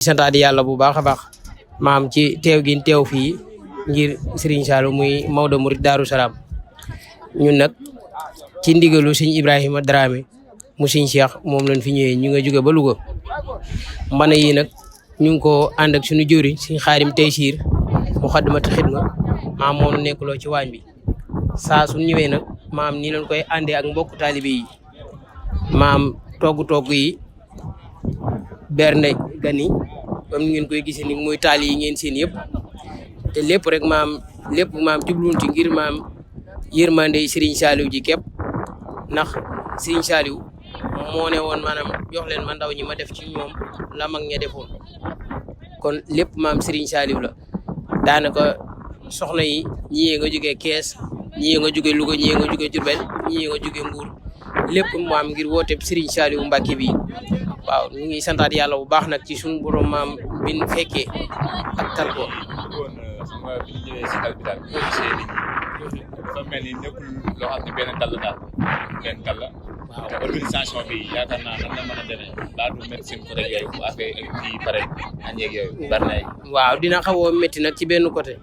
santaat yàlla bu baax a baax maam ci teew gi teew fii ngir Serigne Saliou muy Maodo Murid Darou Salam ñun nag ci ndigalu Serigne Ibrahima Dramé mu Serigne Cheikh moom lañ fi ñëwee ñu nga jóge ba Louga mbana yi nag ñu ngi ko ànd ak suñu jëriñ Serigne Khadim Taysiir Moukhaddamatoul Khidma maam moo nu nekkuloo ci waañ bi saa su ñëwee nag maam nii lañ koy àndee ak mbokku taalibe yi maam togg yi bernde gan yi comme ni ngeen koy gisee ni muy taal yi ngeen seen yëpp te lépp rek maam jubluwun ci ngir maam yërmande Serigne Saliou ji képp ndax Serigne Saliou moo ne woon maanaam jox leen ma ndaw ñi ma def ci ñoom la mag ña defoon kon lépp maam Serigne Saliou la daanaka soxna yi ñii nga jógee Kees ñii nga jógee Louga ñii nga jógee Diourbel ñii nga jógee Mbour lépp maam ngir woote Serigne Saliou Mbacké bi waaw ñu ngi santaat yàlla bu baax nag ci suñu borom maam bi ñu fekkee ak tal ko. xam nga bi ñu ñëwee si dal bi daal bi ñu gisee nit ñi dafa mel ni nekkul loo xam ne benn dal daal benn dal la. waaw te organisation bi yaakaar naa nan la mën a demee laa du médecine côté yooyu bu affaire yi pare añeeg yooyu bari na waaw dina xaw a métti nag ci benn côté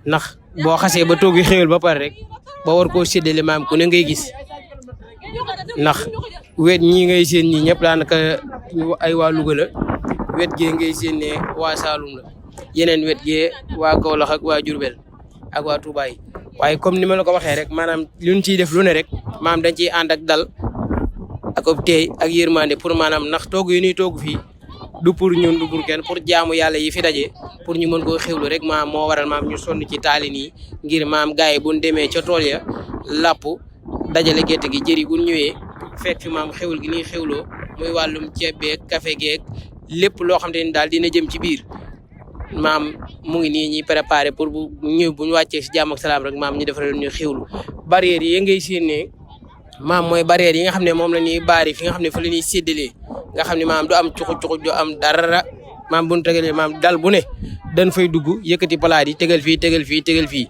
ndax boo xasee ba toogi xéwal ba pare rek ba war koo séddale maam ku ne ngay gis ndax wet ñii ngay seen ñi ñëpp daanaka ay waa Louga la wet gee ngay seen ne waa Saloum la yeneen wet gee waa Kaolack ak waa Diourbel ak waa Touba yi waaye comme ni ma la ko waxee rek maanaam lu ñu ciy def lu ne rek maam dañ ciy ànd ak dal ak ob teey ak yërmande pour maanaam ndax toog yi ñuy toog fii du pour ñun du pour kenn pour jaamu yàlla yi fi daje pour ñu mën koo xewlu rek maam moo waral maam ñu sonn ci taalin yi ngir maam gars yi buñ demee ca tool ya làpp dajale gerte gi jëri gu ñëwee fekk fi maam xewul gi nii xewloo muy wàllum ceeb beeg café geeg lépp loo xam te ni daal dina jëm ci biir maam mu ngi nii ñuy préparé pour bu ñëw bu ñu wàccee si jàmm ak salaam rek maam ñu defaral ñu xewlu barrières yi ngay séenee maam mooy barrières yi nga xam ne moom la ñuy baari fi nga xam ne fa la ñuy séddalee nga xam ne maam du am cuxu du am dara maam bu ñu tegalee maam dal bu ne dañ fay dugg yëkkati palaat yi tegal fii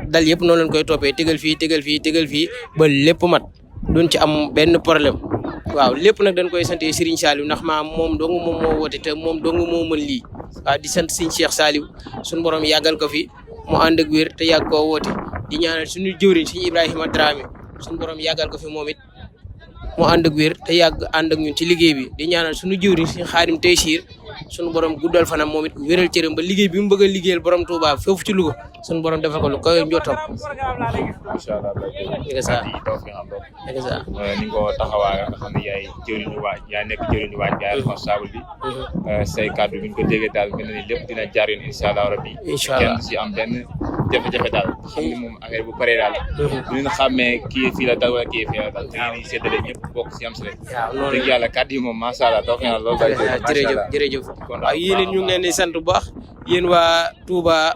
dal yëpp noonu lañ koy toppee tegal fii ba lépp mat duñ ci am benn problème waaw lépp nag dañ koy sante Serigne Saliou ndax maam moom dong moom moo woote te moom dong moo mën lii waaw di sant Serigne Cheikh Saliou suñu borom yàggal ko fi mu ànd ak wér te yàgg koo woote di ñaanal suñu jëwriñ Serigne Ibrahima Dramé suñu borom yàggal ko fi moom it mu ànd ak wér te yàgg ànd ak ñun ci liggéey bi di ñaanal suñu jëwriñ Serigne Khadim Taysiir suñu borom guddal fanam moom it wéral cëram ba liggéey bi mu bëgg a liggéeyal borom Touba foofu ci Louga suñu borom defal ko lu koy njottam. incha allah dëgg sa ni nga ko taxawaa nga xam ne yaay jëriñu waañ yaa nekk jëriñu waañ yaay responsable bi say kàddu bi ñu ko déggee daal mel na ni lépp dina jaar yoon incha allah rabbi incha allah kenn si am benn jafe-jafe daal xam ne moom affaire bu paree daal bu ñu xàmmee kii fii la dal wala kii fii la dal te ngeen di séddale ñëpp bokk si am si rek dëgg yàlla kàddu yi moom macha allah toog na loolu jërëjëf waaw yéen it ñu ngi leen di sant bu baax yéen waa Touba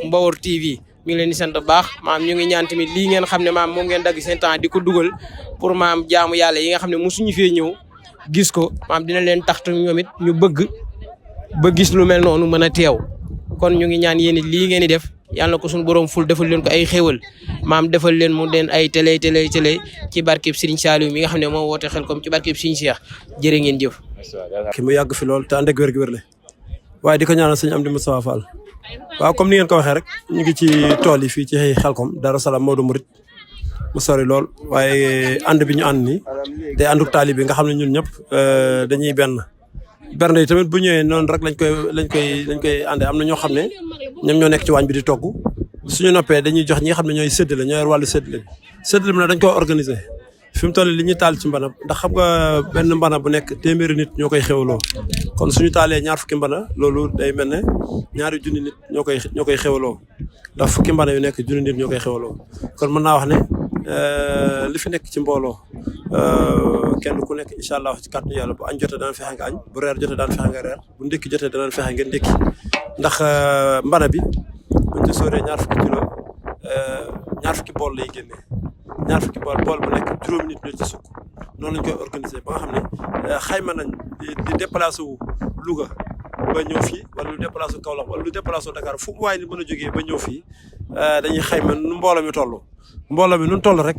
Mbawar TV ñu ngi leen di sant bu baax maam ñu ngi ñaan tamit lii ngeen xam ne maam moom ngeen dagg seen temps di ko dugal pour maam jaamu yàlla yi nga xam ne mosuñu fee ñëw gis ko maam dina leen tax ñoom it ñu bëgg ba gis lu mel noonu mën a teew kon ñu ngi ñaan yéen it lii ngeen di def yàlla ko suñu borom ful defal leen ko ay xéwal maam defal leen mu den ay télé ci barkeb Serigne Saliou mi nga xam ne moo woote xel comme ci barkeb Serigne Cheikh jërë ngeen jëf. ki mu yàgg fi lool te ànd ak wér le waaye di ko ñaanal sëñ Amdi Moustapha Fall waaw comme ni ngeen ko waxee rek ñu ngi ci tool yi fii ci Xelkom Darou Salam Maodo Murid mu sori lool waaye ànd bi ñu ànd nii te ànduk taali bi nga xam ne ñun ñëpp dañuy benn yi tamit bu ñëwee noonu rek lañ koy àndee am na ñoo xam ne ñoom ñoo nekk ci waañ bi di togg suñu noppee dañuy jox ñi nga xam ne ñooy séddale ñoo yor wàllu séddale bi nag dañ ko organiser fi mu toll li ñuy taal ci mbana ndax xam nga benn mbana bu nekk téeméeri nit ñoo koy xewloo kon suñu taalee ñaar fukki mbana loolu day mel ne ñaari junni nit ñoo koy xewloo ndax fukki mbana yu nekk junni nit ñoo koy xewloo kon mën naa wax ne li fi nekk ci mbooloo kenn ku nekk incha allah ci kàttanu yàlla bu añ jotee daan fexe nga añ bu reer jotee daan fexe nga reer bu ndékki jotee daan fexe nga ndékki ndax mbana bi buñ ci sóoree ñaar fukki kilo ñaar fukki bool lay génnee ñaar fukki bool bu nekk juróomi nit ñoo ci sukk noonu lañ koy organiser ba nga xam ne xayma nañ di déplacé wu Louga ba ñëw fii wala lu déplacé wu Kaolack wala lu déplacé wu Dakar fu mu waay ni mën a jógee ba ñëw fii dañuy xayma nu mbooloo mi toll rek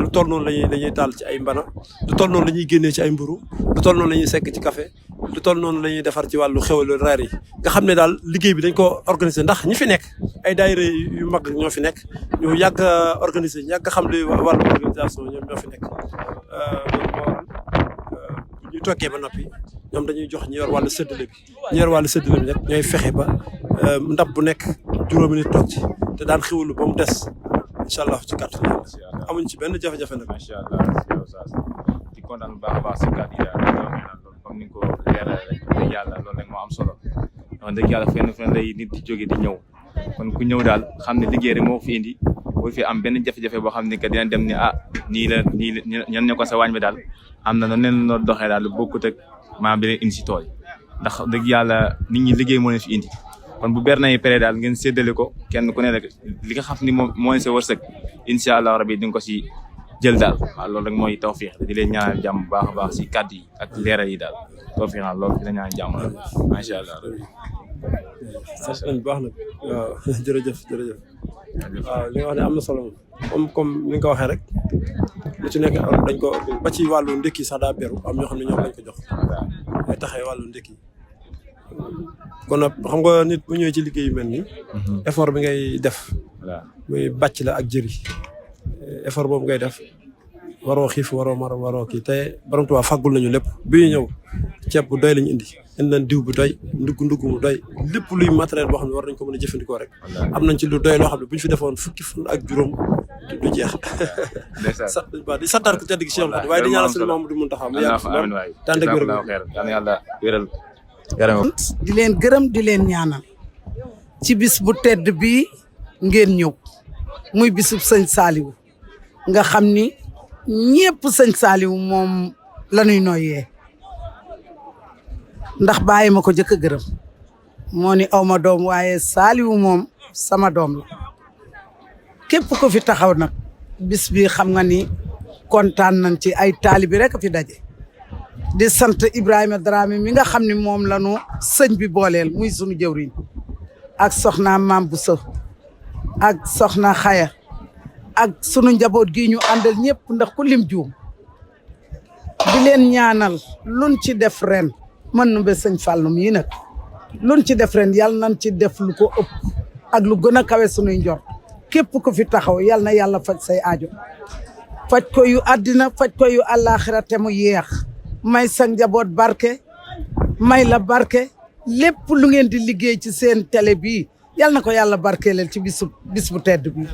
lu toll noonu lañuy taal ci ay mbana lu toll noonu la ñuy génnee ci ay mburu lu toll noonu la ñuy sekk ci café lu toll noonu la ñuy defar ci wàllu xéwalu reer yi nga xam ne daal liggéey bi dañ ko organiser ndax ñi fi nekk ay daayira yu mag ñoo fi nekk ñu yàgg a organiser yàgg a xam li wàllu organisation ñoom ñoo fi nekk ñu toggee ba noppi ñoom dañuy jox ñi yor wàllu séddale bi ñi yor wàllu séddale bi nag ñooy fexe ba ndab bu nekk juróomi nit toog ci te daan xéwalu ba mu des incha allah ci kàttan yàlla amuñ ci benn jafe-jafe nag. macha allah di kontaan bu baax a baax si kàddu yi daal comme ni nga ko leeral rek dëgg yàlla loolu rek moo am solo wax dëgg yàlla fenn lay nit di jóge di ñëw kon ku ñëw daal xam ne liggéey rek moo fi indi boo fi am benn jafe-jafe boo xam ne que dina dem ni nii la ñan ne ko sa waañ bi daal am na neen noo doxee daal lu bokkut ak maanaam bi leen indi si tool yi ndax dëgg yàlla nit ñi liggéey moo leen fi indi kon bu ber nay pare daal ngeen séddale ko kenn ku ne rek li nga xam ni moom moo leen sa wërsëg incha allah rabi di nga ko si jël daal waaw loolu rek mooy tawfiix di leen ñaanal jàmm bu baax a baax si kàddu yi ak leeral yi daal tawfiix loolu di leen ñaanal jàmm la macha allah rabi. sant nañ bu baax nag waaw jërëjëf waaw li nga wax ne am na solo moom comme ni nga ko waxee rek lu ci nekk dañ ko ba ci wàllu ndékki sax daa beru am ñoo xam ne ñoom lañ ko jox day taxee wàllu ndékki kon nag xam nga nit bu ñëwee ci liggéey yu mel nii effort bi ngay def muy bàcc la ak jëri effort boobu ngay def waroo xiif waroo mar waroo kii te borom Tuubaa fàggul nañu lépp bi ñu ñëw ceeb bu doy lañu indi nañ diw bu doy ndugg mu doy lépp luy matériel boo xam ne war nañ ko mën a jëfandikoo rek am nañ ci lu doy loo xam ne bu ñu fi defoon fukki fan ak juróom du jeex di santaat ko tedd gi Cheikh Abdou waaye di ñaanal sëñ Mamadou Mountakha mu yàgg lool tànn ak wér di leen gërëm di leen ñaanal ci bis bu tedd bi ngeen ñëw muy bisub sëñ Saliou nga xam ni ñëpp sëñ Saliou moom la ñuy noyyee ndax bàyyi ma ko jëkk a gërëm moo ni aw ma doom waaye Saliou moom sama doom la képp ko fi taxaw nag bis bi xam nga ni kontaan nañ ci ay taalibi rek fi daje di sant Ibrahima Dramé mi nga xam ne moom la ñu sëñ bi booleel muy sunu jëwriñ ak soxna Maam Bousso ak soxna Xaya ak sunu njaboot gi ñu àndal ñëpp ndax ku lim juum di leen ñaanal luñ ci def ren mën nu ba sëñ Fallou mii nag luñ ci def ren yàlla nañ ci def lu ko ëpp ak lu gën a kawe sunuy njort képp ku fi taxaw yàlla na yàlla faj say aajo faj ko yu àddina faj ko yu àllaaxira te mu yeex may sa njaboot barke may la barke lépp lu ngeen di liggéey ci seen télé bii yal na ko yàlla barkeeleel ci bis bu tedd bi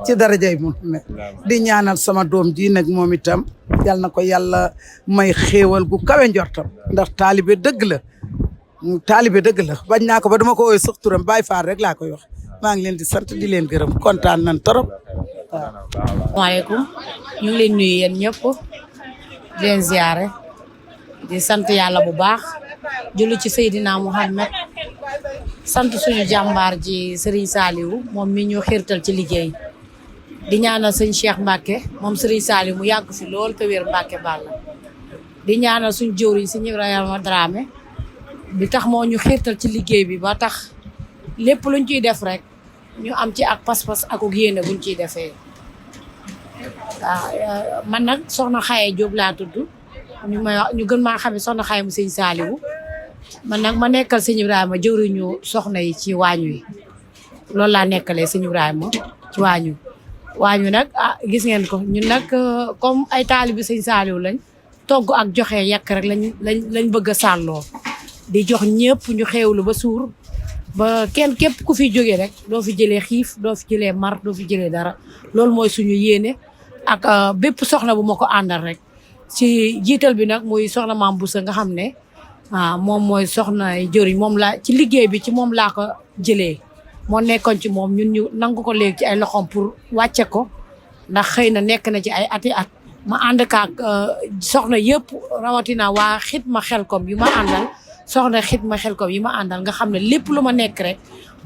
ci darajay Muhammad di ñaanal sama doom ji nag moom itam yal na ko yàlla may xéewal gu kawe njortam ndax taalibe dëgg la bañ naa ko ba dama ko woowee sax turam Baay Faal rek laa koy wax maa ngi leen di sant di leen gërëm kontaan nañ torop waaw. waaleykum ñu ngi leen nuyu yéen ñëpp di leen ziare di sant yàlla bu baax julli ci Seydina Muhammad sant suñu jàmbaar ji Serigne Saliou moom mi ñu xirtal ci liggéey di ñaanal sëñ Cheikh Mbacke moom Serigne Saliou mu yàgg fi lool te wér Mbacke Balla di ñaanal suñu jëwriñ sëñ Ibrahima Dramé bi tax moo ñu xirtal ci liggéey bi ba tax lépp luñ ciy def rek ñu am ci ak pas-pas ak yéene buñ ciy defee waaw man nag soxna Xaye Diop laa tudd ñu may wax ñu gën maa xamee soxna Xaye mu sëñ Saliou man nag ma nekkal sëñ Ibrahima jëwriñu soxna yi ci waañ wi loolu laa nekkalee sëñ Ibrahima ci waañ wi nag gis ngeen ko ñun nag comme ay taalibi sëñ Saliou lañ togg ak joxe yekk rek lañ bëgg a sàlloo di jox ñëpp ñu xewlu ba suur ba kenn képp ku fi jógee rek doo fi jëlee xiif doo fi jëlee mar doo fi jëlee dara loolu mooy suñu yéene ak bépp soxna bu ma ko àndal rek ci jiital bi nag muy soxna Maam Bousso nga xam ne moom mooy soxna jëriñ moom laa ci liggéey bi ci moom laa ko jëlee moo nekkoon ci moom ñun ñu nangu ko léegi ci ay loxoom pour wàcce ko ndax xëy na nekk na ci ay ati at ma ànd kaak soxna yëpp rawatina waa Xidma Xelkom yu ma àndal soxna Xidma Xelkom yi ma àndal nga xam ne lépp lu ma nekk rek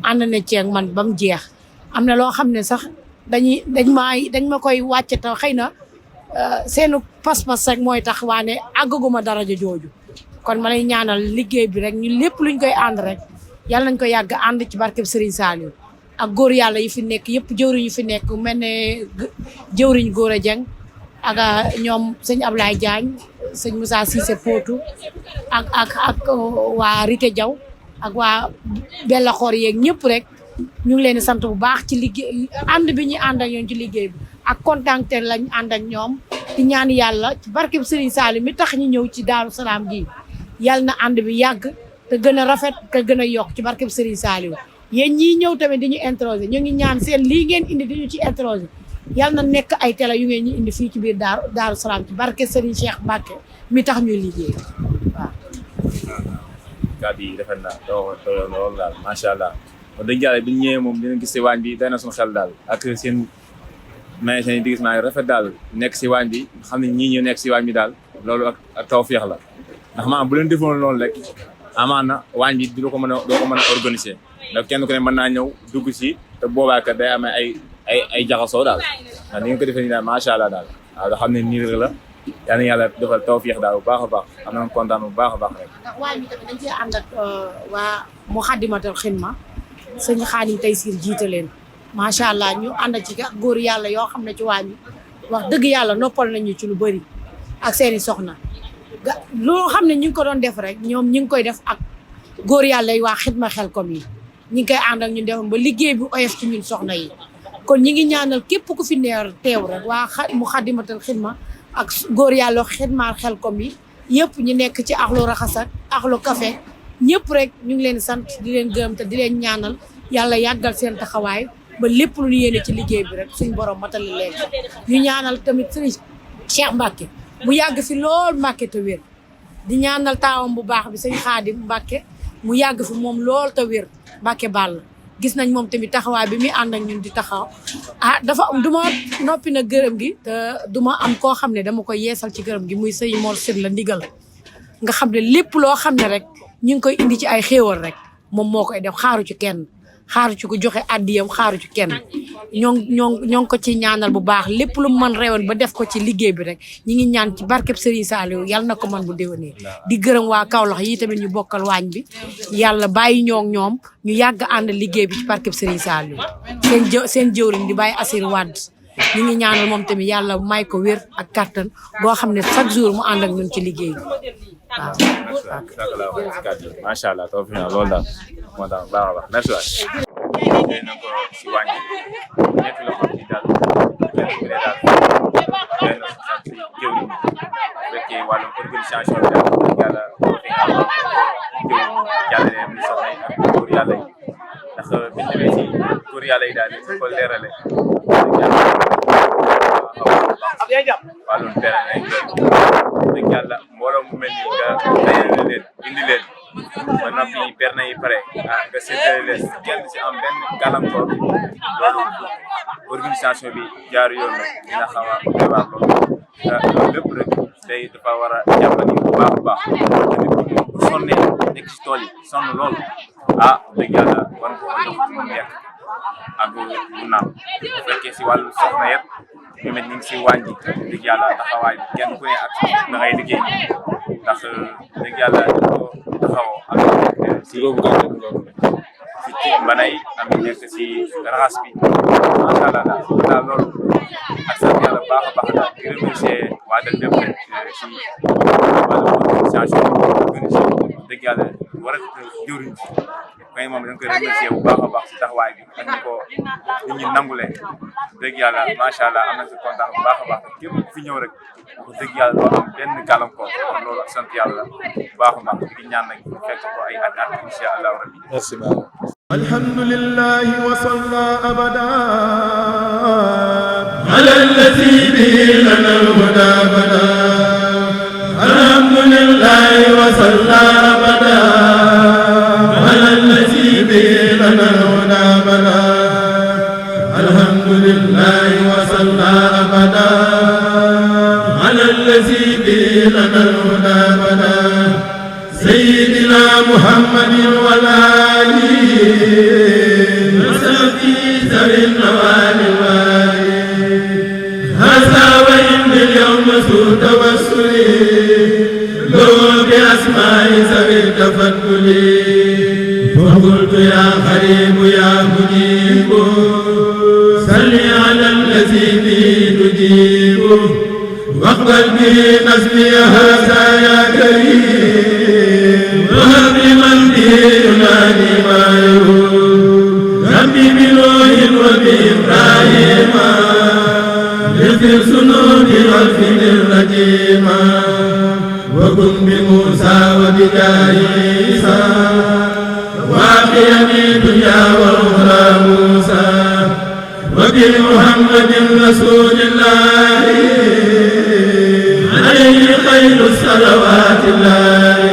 ànd na ci ak man ba mu jeex am na loo xam ne sax dañ ma koy wàcce te xëy na seenu pas-pas rek mooy tax waane àggaguma daraja jooju kon ma lay ñaanal liggéey bi rek ñu lépp luñ koy ànd rek yàlla nañ ko yàgg ànd ci barkeb Serigne Saliou ak góor yàlla yi fi nekk yëpp jëwriñ yi fi nekk mel ne jëwriñ Góora Dieng ak ñoom sëñ Ablaye Diagne sëñ Moussa Cissé Potou ak waa Rité Diaw ak waa Bella Xor yeeg ñëpp rek ñu ngi leen di sant bu baax ci liggéey ànd bi ñuy ànd ak ñoom ci liggéey bi ak kontaante lañ ànd ak ñoom di ñaan yàlla ci barkeb Serigne Saliou mi tax ñu ñëw ci Daaru Salaam gi yàlla na ànd bi yàgg te gën a rafet te gën a yokk ci barkeb Serigne Saliou yéen ñii ñëw tamit di ñu interroger ñu ngi ñaan seen lii ngeen indi di ñu ci interroger yàlla na nekk ay télé yu ngeen ñu indi fii ci biir Daaru Salaam ci barke Serigne Cheikh Mbacké mi tax ñuy liggéey waaw. kàddu yi rafet na lool daal macha allah wax dëgg yàlla bi ñu ñëwee moom dina gis si waañ bi day na suñu xel daal ak seen magasin yi di gis maa rafet daal nekk si waañ bi xam ne ñii ñu nekk si waañ bi daal loolu ak tawfeex la ndax maanaam bu leen defoon loolu rek amaana waañ bi doo ko mën a organiser ndax kenn ku ne mën naa ñëw dugg si te boobaa kat day amee ay jaxasoo daal ndax ni nga ko defee nii daal macha allah daal waaw da xam ne nii rek la yal na yàlla defal tawfeex daal bu baax a baax am na kontaan bu baax a baax rek. ndax waañ bi tamit dañ cee ànd ak waa Moukhaddamatoul Khidma sëñ Xaadim Taysiir jiite leen macha allah ñu ànd ci góor yàlla yoo xam ne ci waañ bi wax dëgg yàlla noppal nañu ci lu bëri ak seeni soxna loo xam ne ñu ngi ko doon def rek ñoom ñu ngi koy def ak góor yàlla yi waa Xidma Xelkom yi ñu ngi koy ànd ak ñun def ba liggéey bi oyof ci ñun soxna yi kon ñi ngi ñaanal képp ku fi neer teew rek waa Moukhaddamatoul Khidma ak góor yàlla Xidma Xelkom yi yëpp ñu nekk ci axlu raxas ak axlu café ñëpp rek ñu ngi leen sant di leen gërëm te di leen ñaanal yàlla yàggal seen taxawaay ba lépp lu ñu yéene ci liggéey bi rek suñ borom matali leen ñu ñaanal tamit sëriñ Cheikh Mbacké mu yàgg fi lool Mbacké te wér di ñaanal taawam bu baax bi sëñ Xaadim Mbacké mu yàgg fi moom lool te wér Mbacké Ball gis nañ moom tamit taxawaay bi muy ànd ak ñun di taxaw dafa am du ma noppi na gërëm gi te du ma am koo xam ne dama koy yeesal ci gërëm gi muy sëñ Mor Sylla ndigal nga xam ne lépp loo xam ne rek ñu ngi koy indi ci ay xéewal rek moom moo koy def xaaru ci kenn xaaru ci ko joxe addiyam xaaru ci kenn ñoo ngi ko ci ñaanal bu baax lépp lu mu mën rewoon ba def ko ci liggéey bi rek ñi ngi ñaan ci barkeb Serigne Saliou yàlla na ko mën bu déwénee di gërëm waa Kaolack yi tamit ñu bokkal waañ bi yàlla bàyyi ñoom ñu yàgg ànd liggéey bi ci barkeb Serigne Saliou seen jëwriñ di bàyyi Assir Wade ñu ngi ñaanal moom tamit yàlla may ko wér ak kattan boo xam ne chaque jour mu ànd ak ñun ci liggéey bi waaw. macha allah taw fi na loolu daal moo tax baax a baax merci waay. léegi nag si wàññi nekk la xam ci daal kenn ku ne daal benn sant jëw bu fekkee wàllum organisation bi daal yàlla fi nga xam jëw jàllale mu soxna yi ak góor yàlla yi ndax biñ demee si góor yàlla yi daal ñu ko leerale wàllum pere nañ dëgg yàlla mbooloo mu mel ni nga dajale leen indi leen ba noppi perne yi pare nga séddale leen kenn si am benn gàllankoor loolu organisation bi jaar yoon na dina xaw a débat loolu lépp rek tey dafa war a jàppale bu baax a baax bu sonnee nekk si tool yi sonn lool dëgg yàlla war nga ko jox mu nekk ak mu naaw bu fekkee si wàllu soxna yëpp ñu ñu ngi si wàññi dëgg yàlla taxawaay bi kenn ku ne ak da ngay liggéey ndax dëgg yàlla dañ ko taxawoo ak si mbanay am nekk si raxas bi macha allah daal loolu ak sant yàlla baax a baax daal di remercier waa Del Dem rek si wàllu organisation organisé dëgg yàlla war a jëwriñ mais moom dañ koy remercier bu baax a baax si taxawaay bi ak ñu ko nit ñi nangulee dëgg yàlla macha allah am nañ si kontaan bu baax a baax képp ku fi ñëw rek wax dëgg yàlla doo am benn gàllankoor kon loolu ak sant yàlla bu baax a baax di ñaan nag fekk ko ay at incha allah rabbi. merci beaucoup. alhamdulillahi wa salla abada ala allati bihi lana al-huda bada alhamdulillahi wa salla abada ala allati bihi lana al-huda bada alhamdulillahi wa salla abada ala allati bihi lana al-huda bada سيدنا محمد والآله وصحبه ذوي النوال والي هذا وإن اليوم سوء توسلي لو بأسماء ذوي التفضل فقلت يا قريب يا مجيب صل على الذي به تجيب واقبل به نسبي هذا يا كريم وهب لمن به ينادي ما يقول ربي بنوح وبإبراهيم اغفر ذنوبي واغفر الرجيم وكن بموسى وبجاه عيسى واقيني دنيا واخرى موسى وبمحمد رسول الله عليه خير الصلوات الله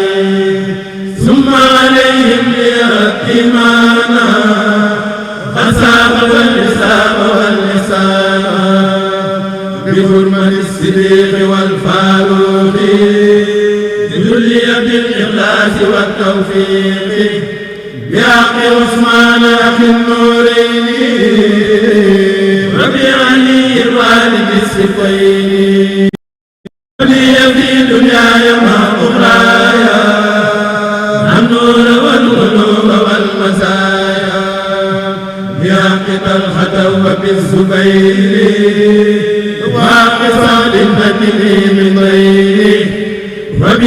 ثم عليهم ليأتمانا فساق واللسان واللسان بحرمة الصديق والفاروق ذلي بالإخلاص والتوفيق بحق عثمان أخي النورين وبعلي الوالد الصفين ولي في دنياي ما أخرايا النور والغلوب والمزايا بحق طلحة وبالزبير وحق صالح النبي